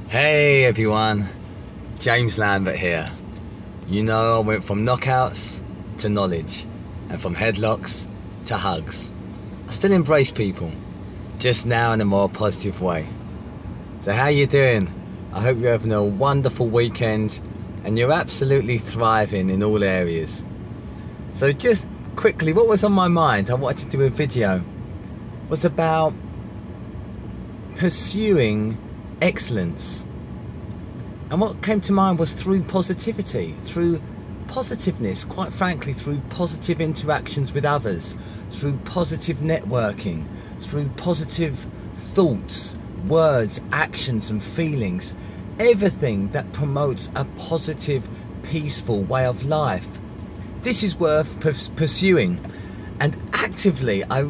Hey everyone, James Lambert here. You know, I went from knockouts to knowledge and from headlocks to hugs. I still embrace people, just now in a more positive way. So how you doing? I hope you're having a wonderful weekend and you're absolutely thriving in all areas. So just quickly, what was on my mind, I wanted to do a video, was about pursuing excellence. And what came to mind was through positivity, through positiveness, quite frankly, through positive interactions with others, through positive networking, through positive thoughts, words, actions and feelings, everything that promotes a positive, peaceful way of life. This is worth pursuing, and actively I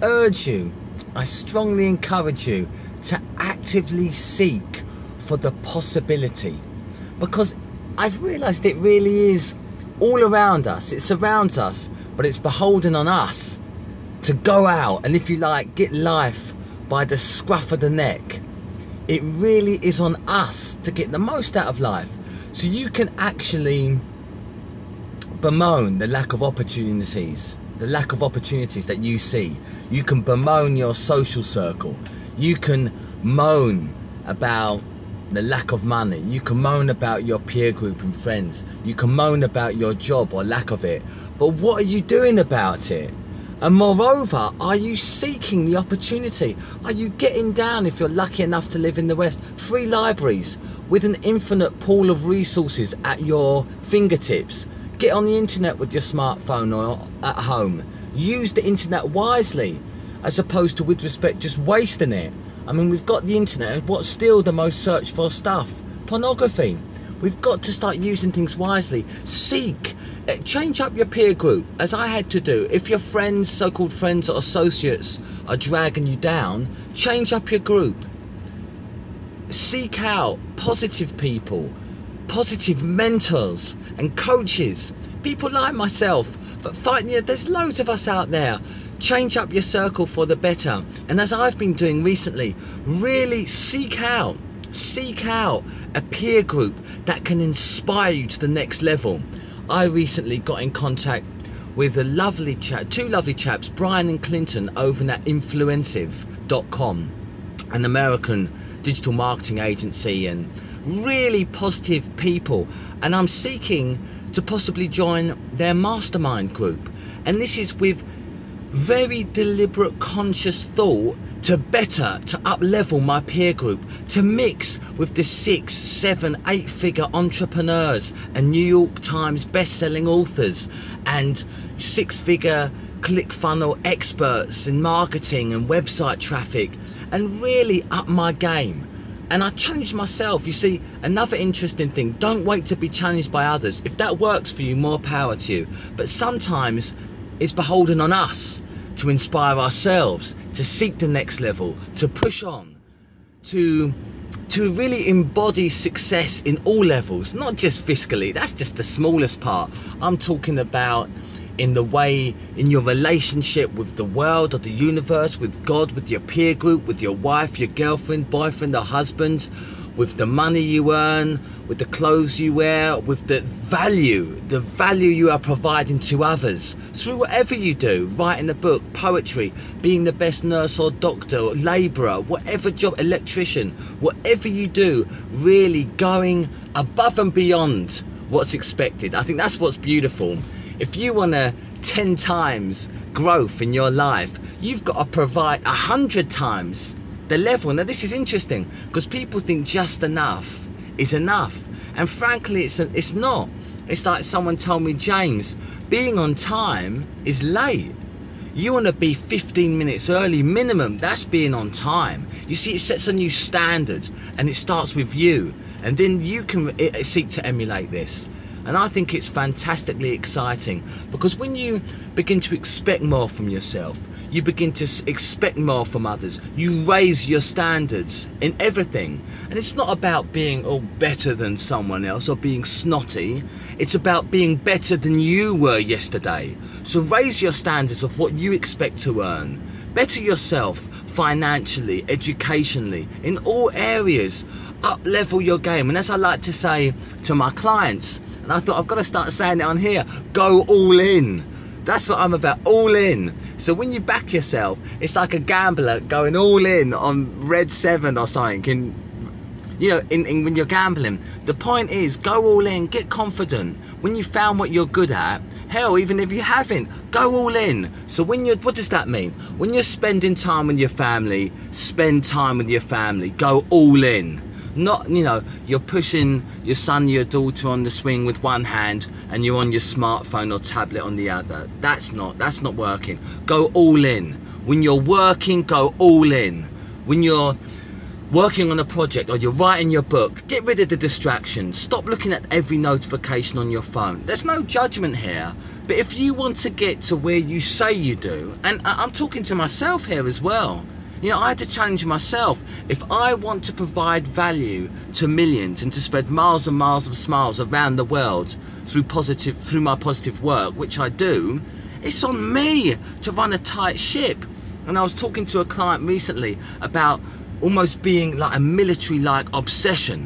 urge you, I strongly encourage you to actively seek for the possibility, because I've realized it really is all around us, it surrounds us, but it's beholden on us to go out and, if you like, get life by the scruff of the neck. It really is on us to get the most out of life. So you can actually bemoan the lack of opportunities, that you see. You can bemoan your social circle. You can moan about the lack of money. You can moan about your peer group and friends. You can moan about your job or lack of it. But what are you doing about it? And moreover, are you seeking the opportunity? Are you getting down, if you're lucky enough to live in the West, free libraries with an infinite pool of resources at your fingertips? Get on the internet with your smartphone or at home. Use the internet wisely, as opposed to, with respect, just wasting it. I mean, we've got the internet. What's still the most searched for stuff? Pornography. We've got to start using things wisely. Seek, change up your peer group, as I had to do. If your friends, so-called friends or associates, are dragging you down, change up your group. Seek out positive people, positive mentors and coaches, people like myself. But there's loads of us out there. Change up your circle for the better. And as I've been doing recently, really seek out a peer group that can inspire you to the next level. I recently got in contact with two lovely chaps, Brian and Clinton, over at Influensive.com, an American digital marketing agency, and really positive people. And I'm seeking to possibly join their mastermind group. And this is with very deliberate, conscious thought to up-level my peer group, to mix with the 6, 7, 8-figure entrepreneurs and New York Times best-selling authors and 6-figure ClickFunnels experts in marketing and website traffic, and really up my game. And I challenged myself. You see, another interesting thing, don't wait to be challenged by others. If that works for you, more power to you. But sometimes it's beholden on us to inspire ourselves, to seek the next level, to push on, to really embody success in all levels, not just fiscally. That's just the smallest part. I'm talking about in your relationship with the world or the universe, with God, with your peer group, with your wife, your girlfriend, boyfriend or husband, with the money you earn, with the clothes you wear, with the value you are providing to others through whatever you do, writing a book, poetry, being the best nurse or doctor or labourer, whatever job, electrician, whatever you do, really going above and beyond what's expected. I think that's what's beautiful. If you want 10 times growth in your life, you've got to provide 100 times the level. Now this is interesting, because people think just enough is enough, and frankly it's not. It's like someone told me, James, being on time is late. You want to be 15 minutes early minimum. That's being on time. You see, it sets a new standard, and it starts with you, and then you can seek to emulate this. And I think it's fantastically exciting, because when you begin to expect more from yourself, you begin to expect more from others, you raise your standards in everything. And it's not about being better than someone else or being snotty. It's about being better than you were yesterday. So raise your standards of what you expect to earn. Better yourself. financially, educationally, in all areas. Up level your game. And as I like to say to my clients, and I thought I've got to start saying it on here, go all in. That's what I'm about, all in. So when you back yourself, it's like a gambler going all in on red 7 or something. When you're gambling, the point is, go all in, get confident. When you found what you're good at, hell, even if you haven't, go all in. So what does that mean? When you're spending time with your family, spend time with your family, go all in. Not, you're pushing your son, your daughter on the swing with one hand and you're on your smartphone or tablet on the other. That's not working. Go all in. When you're working, go all in. When you're working on a project or you're writing your book, get rid of the distractions. Stop looking at every notification on your phone. There's no judgment here, but if you want to get to where you say you do, and I'm talking to myself here as well, I had to challenge myself. If I want to provide value to millions and to spread miles and miles of smiles around the world through my positive work, which I do, it's on me to run a tight ship. And I was talking to a client recently about almost being like a military-like obsession,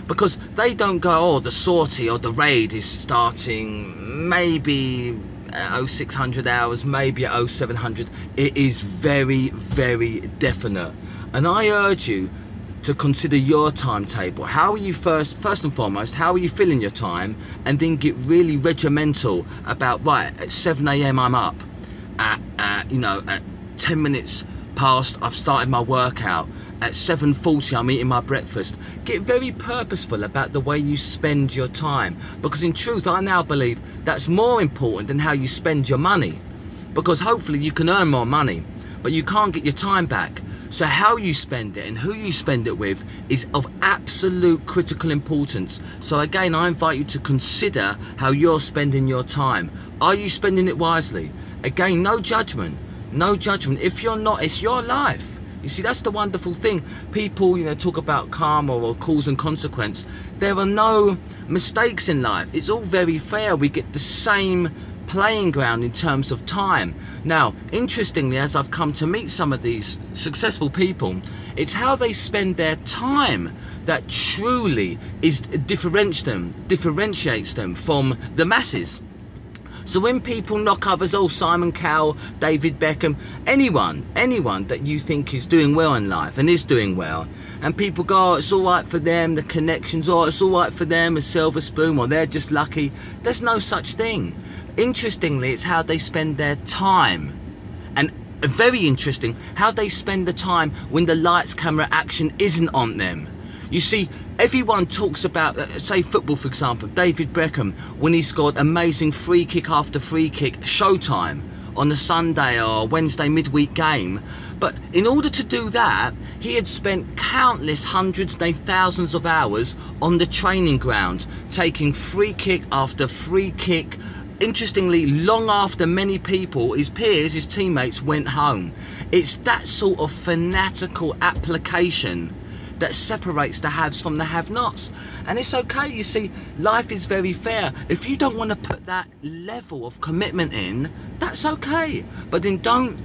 because they don't go, oh, the sortie or the raid is starting maybe at 0600 hours, maybe at 0700. It is very, very definite. And I urge you to consider your timetable. How are you first and foremost, how are you filling your time? And then get really regimental about, right, at 7 AM I'm up. At 10 minutes past I've started my workout. At 7:40 I'm eating my breakfast. Get very purposeful about the way you spend your time, because in truth I now believe that's more important than how you spend your money, because hopefully you can earn more money but you can't get your time back. So how you spend it and who you spend it with is of absolute critical importance. So again, I invite you to consider how you're spending your time. Are you spending it wisely? Again, no judgment. If you're not, it's your life. You see, that's the wonderful thing. People, talk about karma or cause and consequence. There are no mistakes in life. It's all very fair. We get the same playing ground in terms of time. Now, interestingly, as I've come to meet some of these successful people, it's how they spend their time that truly differentiates them from the masses. So when people knock others, oh, Simon Cowell, David Beckham, anyone that you think is doing well in life and is doing well, and people go, oh, it's all right for them, the connections, or it's all right for them, a silver spoon, or they're just lucky. There's no such thing. Interestingly, it's how they spend their time. And very interesting, how they spend the time when the lights, camera, action isn't on them. You see, everyone talks about, say football for example, David Beckham, when he scored amazing free kick after free kick, showtime on a Sunday or Wednesday midweek game. But in order to do that, he had spent countless hundreds, nay thousands of hours on the training ground, taking free kick after free kick. Interestingly, long after many people, his peers, his teammates, went home. It's that sort of fanatical application that separates the haves from the have-nots. And it's okay, you see, life is very fair. If you don't want to put that level of commitment in, that's okay. But then don't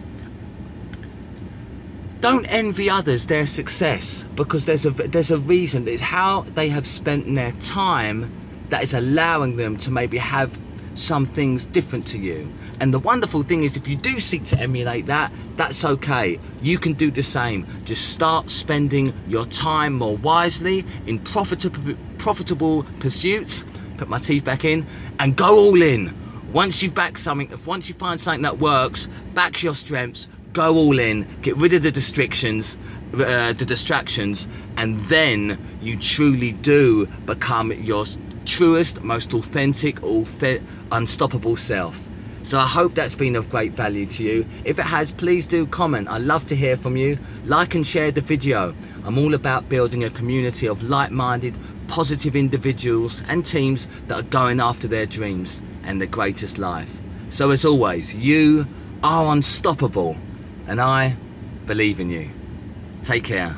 envy others their success, because there's a reason. It's how they have spent their time that is allowing them to maybe have some things different to you. And the wonderful thing is, if you do seek to emulate that, that's okay. You can do the same. Just start spending your time more wisely in profitable pursuits. Put my teeth back in and go all in. Once you find something that works, back your strengths, go all in, get rid of the distractions, and then you truly do become your truest, most authentic, unstoppable self. So I hope that's been of great value to you. If it has, please do comment. I'd love to hear from you. Like and share the video. I'm all about building a community of like-minded, positive individuals and teams that are going after their dreams and the greatest life. So as always, you are unstoppable, and I believe in you. Take care.